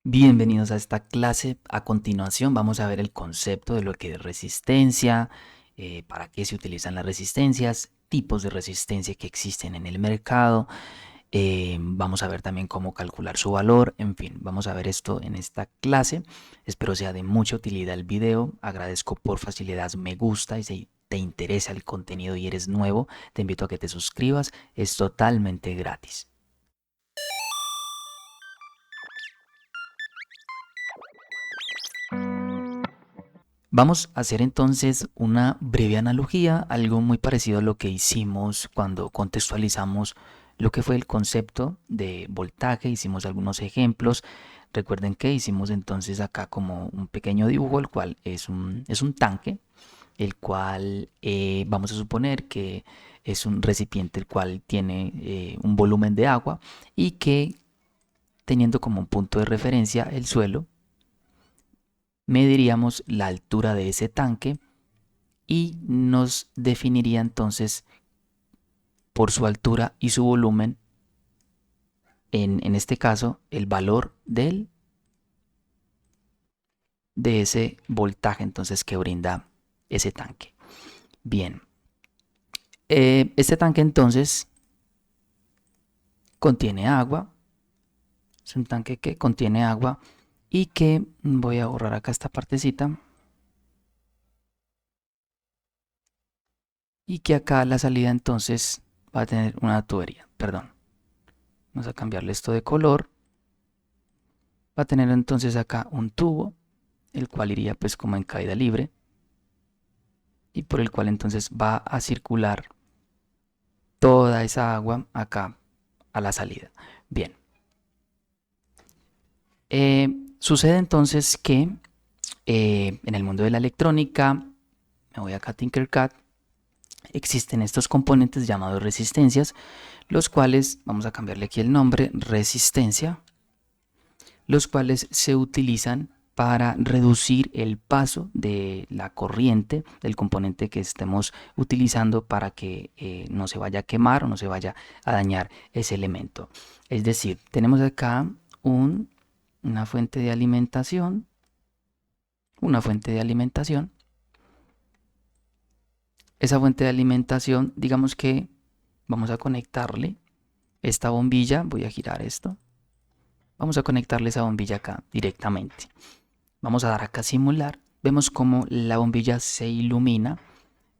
Bienvenidos a esta clase. A continuación vamos a ver el concepto de lo que es resistencia, para qué se utilizan las resistencias, tipos de resistencia que existen en el mercado. Vamos a ver también cómo calcular su valor. En fin, vamos a ver esto en esta clase. Espero sea de mucha utilidad el video. Agradezco por facilidad me gusta y si te interesa el contenido y eres nuevo, te invito a que te suscribas. Es totalmente gratis. Vamos a hacer entonces una breve analogía, algo muy parecido a lo que hicimos cuando contextualizamos lo que fue el concepto de voltaje. Hicimos algunos ejemplos. Recuerden que hicimos entonces acá como un pequeño dibujo, el cual es un tanque, el cual vamos a suponer que es un recipiente el cual tiene un volumen de agua y que teniendo como un punto de referencia el suelo, mediríamos la altura de ese tanque y nos definiría entonces por su altura y su volumen, en este caso, el valor de ese voltaje entonces que brinda ese tanque. Bien, este tanque entonces contiene agua, es un tanque que contiene agua y que voy a borrar acá esta partecita y que acá la salida entonces va a tener una tubería, perdón. Vamos a cambiarle esto de color. Va a tener entonces acá un tubo, el cual iría pues como en caída libre y por el cual entonces va a circular toda esa agua acá a la salida. Bien, sucede entonces que en el mundo de la electrónica, me voy acá a Tinkercad, existen estos componentes llamados resistencias, los cuales, vamos a cambiarle aquí el nombre, resistencia, los cuales se utilizan para reducir el paso de la corriente del componente que estemos utilizando para que no se vaya a quemar o no se vaya a dañar ese elemento. Es decir, tenemos acá una fuente de alimentación, una fuente de alimentación. Esa fuente de alimentación, digamos que vamos a conectarle esta bombilla, voy a girar esto, vamos a conectarle esa bombilla acá directamente. Vamos a dar acá a simular. Vemos cómo la bombilla se ilumina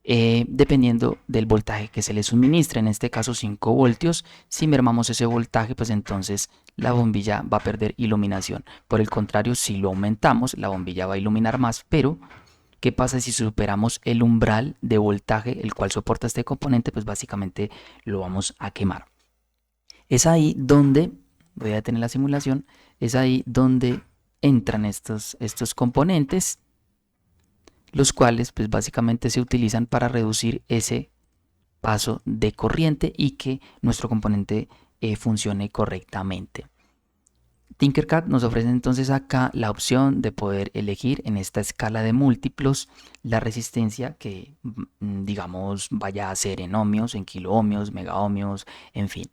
dependiendo del voltaje que se le suministra. En este caso 5 voltios. Si mermamos ese voltaje, pues entonces la bombilla va a perder iluminación. Por el contrario, si lo aumentamos, la bombilla va a iluminar más. Pero, ¿qué pasa si superamos el umbral de voltaje el cual soporta este componente? Pues básicamente lo vamos a quemar. Es ahí donde, voy a detener la simulación, es ahí donde entran estos componentes, los cuales pues básicamente se utilizan para reducir ese paso de corriente y que nuestro componente funcione correctamente. Tinkercad nos ofrece entonces acá la opción de poder elegir en esta escala de múltiplos la resistencia que digamos vaya a ser en ohmios, en kiloohmios, megaohmios, en fin.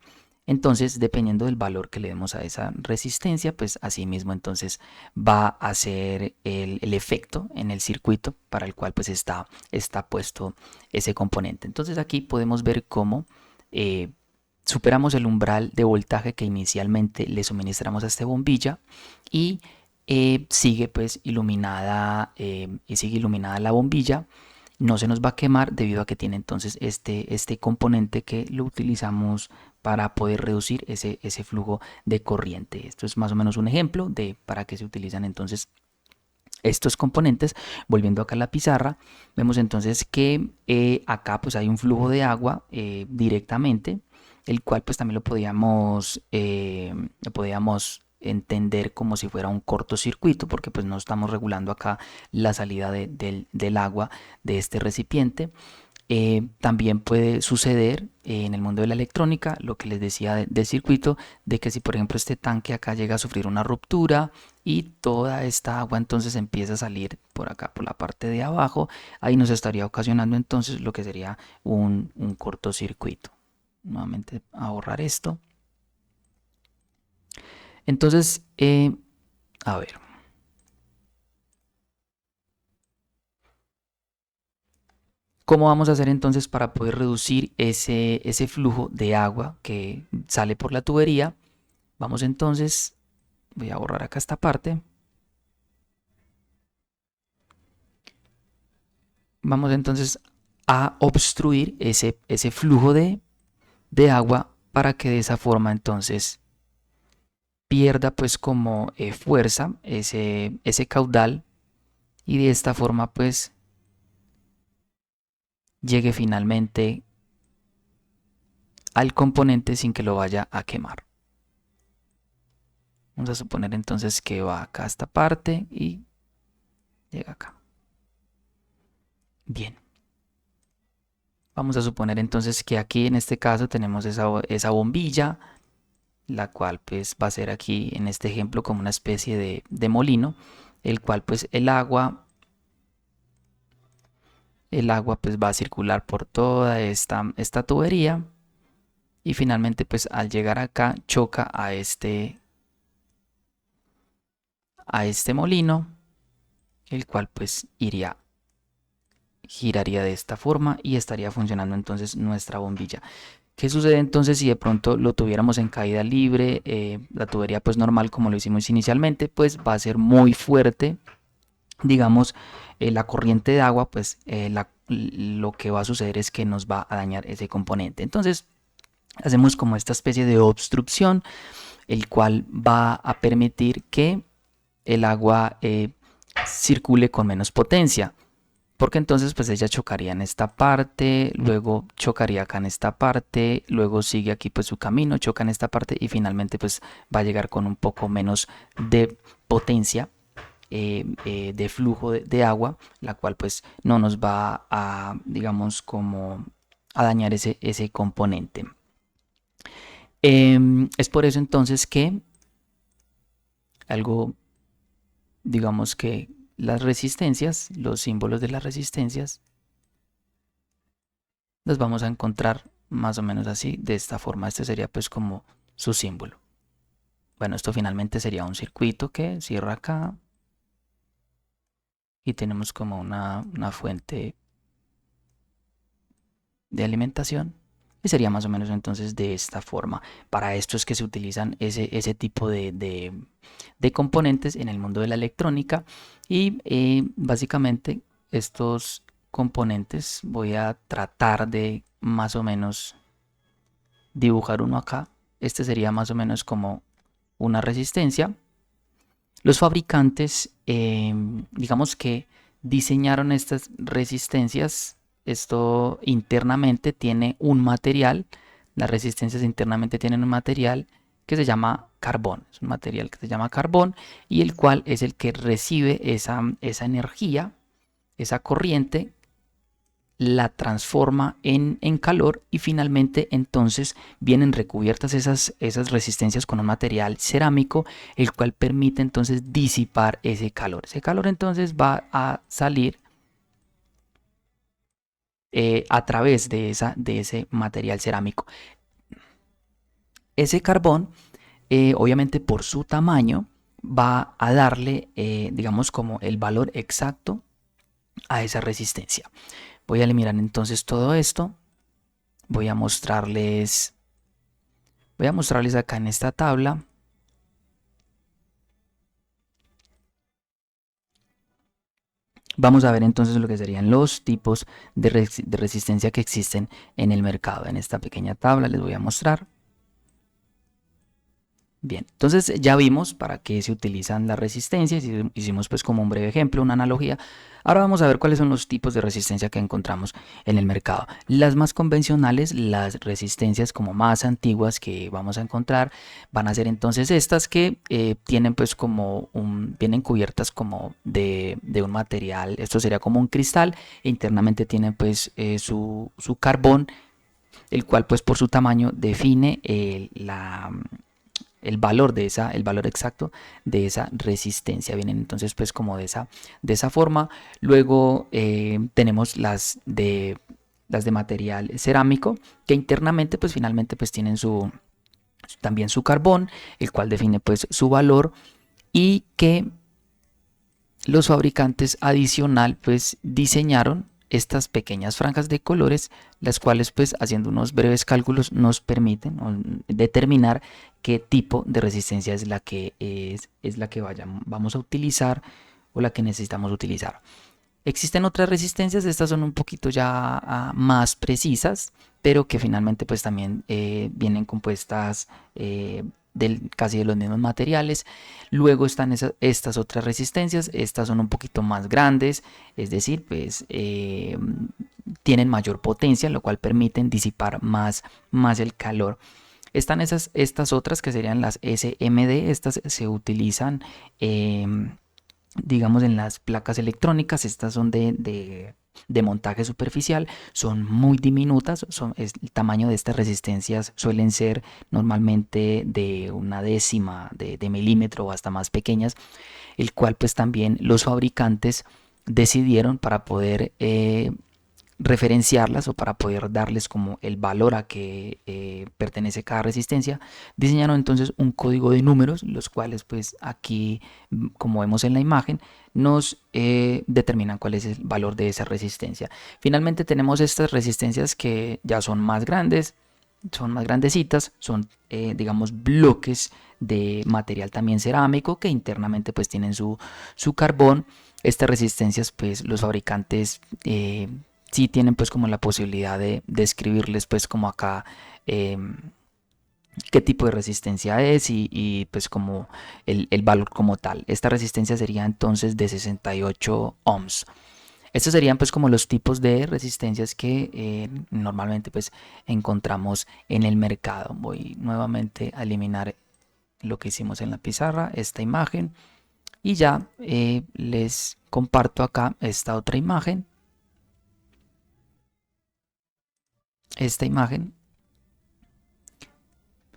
Entonces, dependiendo del valor que le demos a esa resistencia, pues así mismo entonces va a ser el efecto en el circuito para el cual pues está puesto ese componente. Entonces aquí podemos ver cómo superamos el umbral de voltaje que inicialmente le suministramos a esta bombilla y sigue pues iluminada y sigue iluminada la bombilla. No se nos va a quemar debido a que tiene entonces este componente que lo utilizamos para poder reducir ese flujo de corriente. Esto es más o menos un ejemplo de para qué se utilizan entonces estos componentes. Volviendo acá a la pizarra, vemos entonces que acá pues hay un flujo de agua directamente, el cual pues también lo podíamos entender como si fuera un cortocircuito, porque pues no estamos regulando acá la salida del agua de este recipiente. También puede suceder en el mundo de la electrónica, lo que les decía del circuito, de que si por ejemplo este tanque acá llega a sufrir una ruptura y toda esta agua entonces empieza a salir por acá, por la parte de abajo, ahí nos estaría ocasionando entonces lo que sería un cortocircuito. Nuevamente a borrar esto. Entonces, A ver. ¿Cómo vamos a hacer entonces para poder reducir ese flujo de agua que sale por la tubería? Vamos entonces, voy a borrar acá esta parte. Vamos entonces a obstruir ese flujo de agua para que de esa forma entonces pierda pues como fuerza ese caudal y de esta forma pues llegue finalmente al componente sin que lo vaya a quemar. Vamos a suponer entonces que va acá esta parte y llega acá. Bien. Vamos a suponer entonces que aquí en este caso tenemos esa bombilla, la cual pues va a ser aquí en este ejemplo como una especie de molino, el cual pues el agua pues va a circular por toda esta tubería y finalmente pues al llegar acá choca a este molino, el cual pues giraría de esta forma y estaría funcionando entonces nuestra bombilla. ¿Qué sucede entonces si de pronto lo tuviéramos en caída libre? La tubería pues normal como lo hicimos inicialmente pues va a ser muy fuerte, digamos, la corriente de agua pues lo que va a suceder es que nos va a dañar ese componente. Entonces hacemos como esta especie de obstrucción, el cual va a permitir que el agua circule con menos potencia. Porque entonces pues ella chocaría en esta parte, luego chocaría acá en esta parte, luego sigue aquí pues su camino, choca en esta parte y finalmente pues va a llegar con un poco menos de potencia de flujo de agua, la cual pues no nos va a, digamos, como a dañar ese componente. Es por eso entonces que algo, digamos que las resistencias, los símbolos de las resistencias, los vamos a encontrar más o menos así, de esta forma. Este sería pues como su símbolo. Bueno, esto finalmente sería un circuito que cierra acá y tenemos como una fuente de alimentación y sería más o menos entonces de esta forma. Para esto es que se utilizan ese tipo de componentes en el mundo de la electrónica y básicamente estos componentes voy a tratar de más o menos dibujar uno acá. Este sería más o menos como una resistencia. Los fabricantes, digamos que diseñaron estas resistencias. Esto internamente tiene un material. Las resistencias internamente tienen un material que se llama carbón. Es un material que se llama carbón y el cual es el que recibe esa energía, esa corriente la transforma en calor y finalmente entonces vienen recubiertas esas resistencias con un material cerámico el cual permite entonces disipar ese calor. Ese calor entonces va a salir a través de ese material cerámico. Ese carbón obviamente por su tamaño va a darle digamos como el valor exacto a esa resistencia. Voy a eliminar entonces todo esto. Voy a mostrarles acá en esta tabla. Vamos a ver entonces lo que serían los tipos de resistencia que existen en el mercado. En esta pequeña tabla les voy a mostrar. Bien, entonces ya vimos para qué se utilizan las resistencias, hicimos pues como un breve ejemplo, una analogía. Ahora vamos a ver cuáles son los tipos de resistencia que encontramos en el mercado. Las más convencionales, las resistencias como más antiguas que vamos a encontrar, van a ser entonces estas que tienen pues como vienen cubiertas como de un material, esto sería como un cristal, e internamente tienen pues su carbón, el cual pues por su tamaño define el valor el valor exacto de esa resistencia. Vienen entonces pues como de esa forma. Luego tenemos las de material cerámico que internamente pues finalmente pues tienen también su carbón, el cual define pues su valor. y que los fabricantes adicional pues diseñaron estas pequeñas franjas de colores, las cuales pues haciendo unos breves cálculos nos permiten determinar qué tipo de resistencia es la que vamos a utilizar o la que necesitamos utilizar. Existen otras resistencias, estas son un poquito ya más precisas, pero que finalmente pues también vienen compuestas casi de los mismos materiales. Luego están estas otras resistencias, estas son un poquito más grandes, es decir, pues tienen mayor potencia, lo cual permiten disipar más el calor. Están estas otras que serían las SMD, estas se utilizan digamos en las placas electrónicas, estas son de montaje superficial, son muy diminutas, el tamaño de estas resistencias suelen ser normalmente de una décima de milímetro o hasta más pequeñas, el cual pues también los fabricantes decidieron para poder referenciarlas o para poder darles como el valor a que pertenece cada resistencia, diseñaron entonces un código de números, los cuales pues aquí, como vemos en la imagen, nos determinan cuál es el valor de esa resistencia. Finalmente tenemos estas resistencias que ya son más grandes, son más grandecitas, son digamos bloques de material también cerámico que internamente pues tienen su carbón. Estas resistencias pues los fabricantes sí tienen pues como la posibilidad de escribirles pues como acá qué tipo de resistencia es y pues como el valor como tal. Esta resistencia sería entonces de 68 ohms. Estos serían pues como los tipos de resistencias que normalmente pues encontramos en el mercado. Voy nuevamente a eliminar lo que hicimos en la pizarra, esta imagen, y ya les comparto acá esta otra imagen. Esta imagen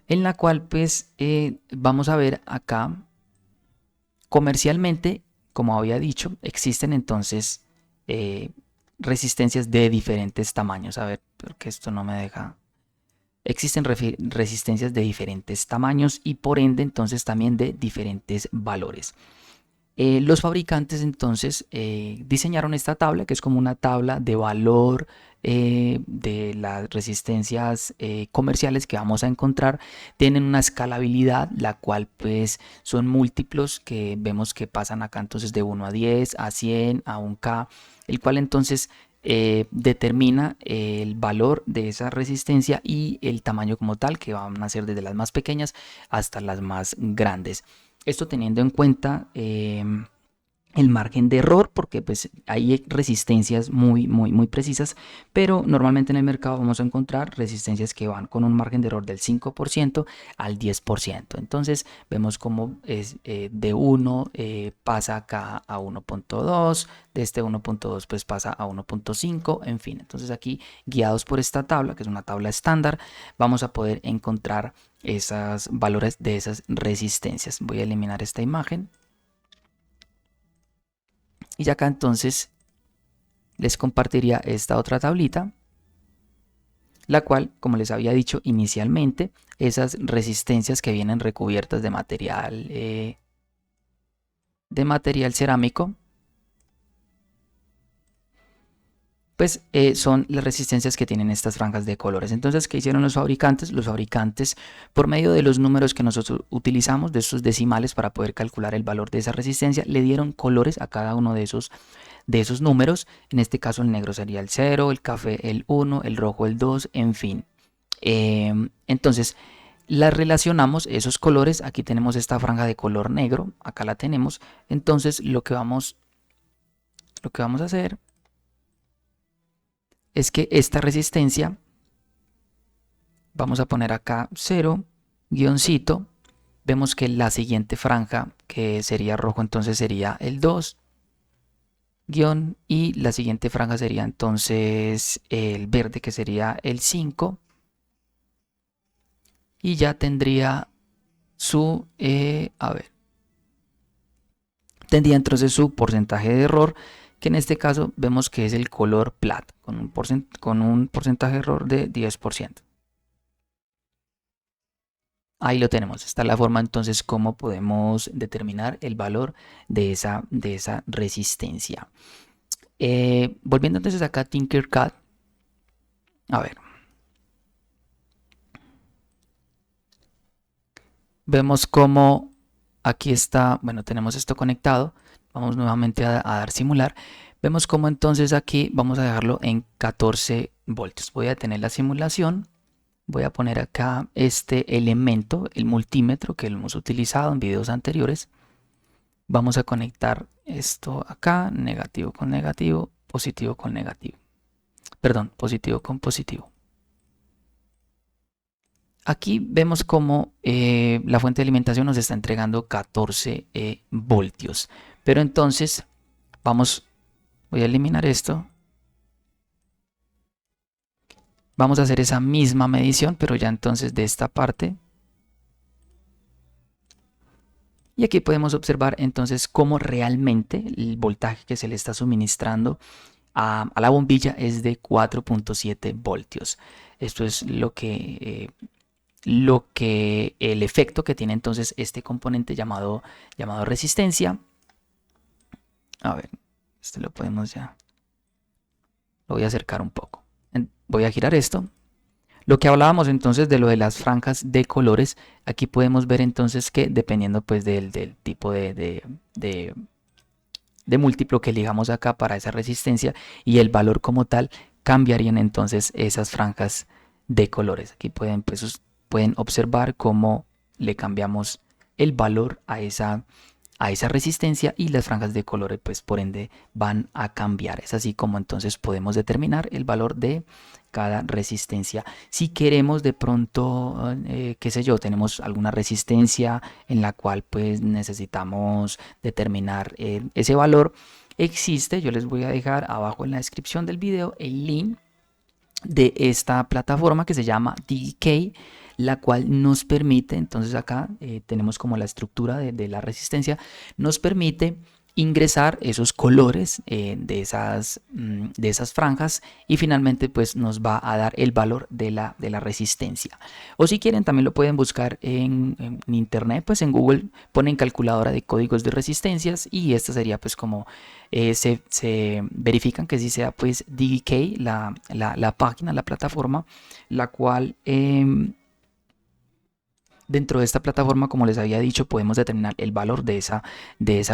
en la cual pues vamos a ver acá comercialmente, como había dicho, existen entonces resistencias de diferentes tamaños. A ver, porque esto no me deja. Existen resistencias de diferentes tamaños y por ende entonces también de diferentes valores. Los fabricantes entonces diseñaron esta tabla, que es como una tabla de valor de las resistencias comerciales que vamos a encontrar. Tienen una escalabilidad, la cual pues son múltiplos que vemos que pasan acá entonces de 1 a 10, a 100, a 1K, el cual entonces determina el valor de esa resistencia y el tamaño como tal, que van a ser desde las más pequeñas hasta las más grandes. Esto teniendo en cuenta el margen de error, porque pues hay resistencias muy precisas, pero normalmente en el mercado vamos a encontrar resistencias que van con un margen de error del 5% al 10%. Entonces vemos como es de 1 pasa acá a 1.2, de este 1.2 pues pasa a 1.5, en fin. Entonces aquí, guiados por esta tabla, que es una tabla estándar, vamos a poder encontrar esos valores de esas resistencias. Voy a eliminar esta imagen. Y acá entonces les compartiría esta otra tablita, la cual, como les había dicho inicialmente, esas resistencias que vienen recubiertas de material cerámico, pues son las resistencias que tienen estas franjas de colores. Entonces, ¿qué hicieron los fabricantes? Los fabricantes, por medio de los números que nosotros utilizamos, de estos decimales para poder calcular el valor de esa resistencia, le dieron colores a cada uno de esos números. En este caso el negro sería el 0, el café el 1, el rojo el 2, en fin. Entonces las relacionamos, esos colores. Aquí tenemos esta franja de color negro, acá la tenemos. Entonces lo que vamos a hacer es que esta resistencia, vamos a poner acá 0, guioncito, vemos que la siguiente franja, que sería rojo, entonces sería el 2, guión, y la siguiente franja sería entonces el verde, que sería el 5, y ya tendría su, tendría entonces su porcentaje de error, que en este caso vemos que es el color plata, con un porcentaje de error de 10%. Ahí lo tenemos. Esta es la forma entonces cómo podemos determinar el valor de esa resistencia. Volviendo entonces acá a Tinkercad. A ver. Vemos cómo aquí está, bueno, tenemos esto conectado. Vamos nuevamente a dar simular. Vemos cómo entonces aquí vamos a dejarlo en 14 voltios. Voy a detener la simulación. Voy a poner acá este elemento, el multímetro que lo hemos utilizado en videos anteriores. Vamos a conectar esto acá, negativo con negativo, positivo con negativo. Perdón, positivo con positivo. Aquí vemos cómo la fuente de alimentación nos está entregando 14 voltios. Pero entonces voy a eliminar esto. Vamos a hacer esa misma medición, pero ya entonces de esta parte. Y aquí podemos observar entonces cómo realmente el voltaje que se le está suministrando a la bombilla es de 4.7 voltios. Esto es lo que el efecto que tiene entonces este componente llamado resistencia. A ver, este lo podemos ya. Lo voy a acercar un poco. Voy a girar esto. Lo que hablábamos entonces de lo de las franjas de colores, aquí podemos ver entonces que dependiendo pues del tipo de múltiplo que elijamos acá para esa resistencia y el valor como tal, cambiarían entonces esas franjas de colores. Aquí pueden observar cómo le cambiamos el valor a esa resistencia y las franjas de colores pues por ende van a cambiar. Es así como entonces podemos determinar el valor de cada resistencia. Si queremos de pronto, qué sé yo, tenemos alguna resistencia en la cual pues necesitamos determinar ese valor, existe, yo les voy a dejar abajo en la descripción del video el link de esta plataforma que se llama DK, la cual nos permite, entonces acá tenemos como la estructura de la resistencia, nos permite ingresar esos colores de esas franjas y finalmente pues nos va a dar el valor de la resistencia. O si quieren también lo pueden buscar en internet, pues en Google ponen calculadora de códigos de resistencias y esta sería pues como se verifican que sí sea pues DK la página, la plataforma, la cual dentro de esta plataforma, como les había dicho, podemos determinar el valor de esa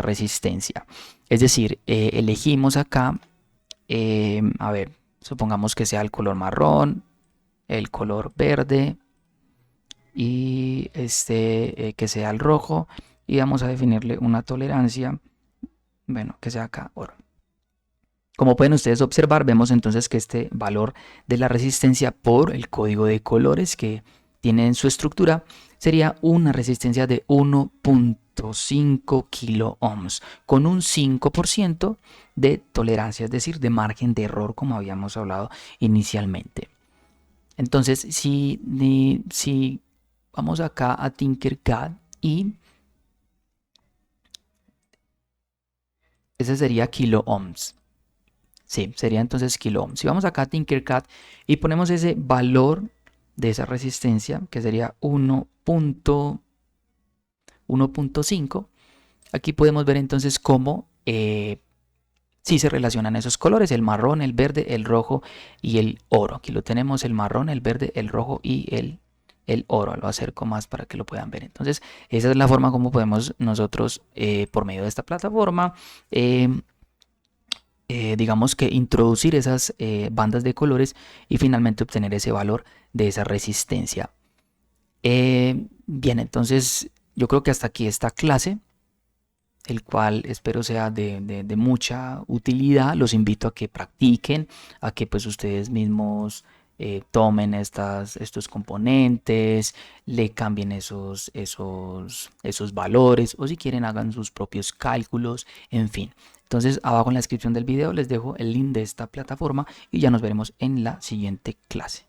resistencia. Es decir, elegimos acá, a ver, supongamos que sea el color marrón, el color verde y que sea el rojo y vamos a definirle una tolerancia, bueno, que sea acá oro. Como pueden ustedes observar, vemos entonces que este valor de la resistencia por el código de colores que tiene en su estructura sería una resistencia de 1.5 kilo ohms con un 5% de tolerancia, es decir, de margen de error como habíamos hablado inicialmente. Entonces, si vamos acá a Tinkercad y ese sería kilo ohms. Sí, sería entonces kilo ohms. Si vamos acá a Tinkercad y ponemos ese valor de esa resistencia, que sería 1.5, aquí podemos ver entonces cómo sí se relacionan esos colores, el marrón, el verde, el rojo y el oro. Aquí lo tenemos, el marrón, el verde, el rojo y el oro. Lo acerco más para que lo puedan ver. Entonces, esa es la forma como podemos nosotros, por medio de esta plataforma, digamos que introducir esas bandas de colores y finalmente obtener ese valor de esa resistencia. Bien, entonces yo creo que hasta aquí esta clase, el cual espero sea de mucha utilidad. Los invito a que practiquen, a que pues ustedes mismos tomen estos componentes, le cambien esos valores o si quieren hagan sus propios cálculos, en fin. Entonces abajo en la descripción del video les dejo el link de esta plataforma y ya nos veremos en la siguiente clase.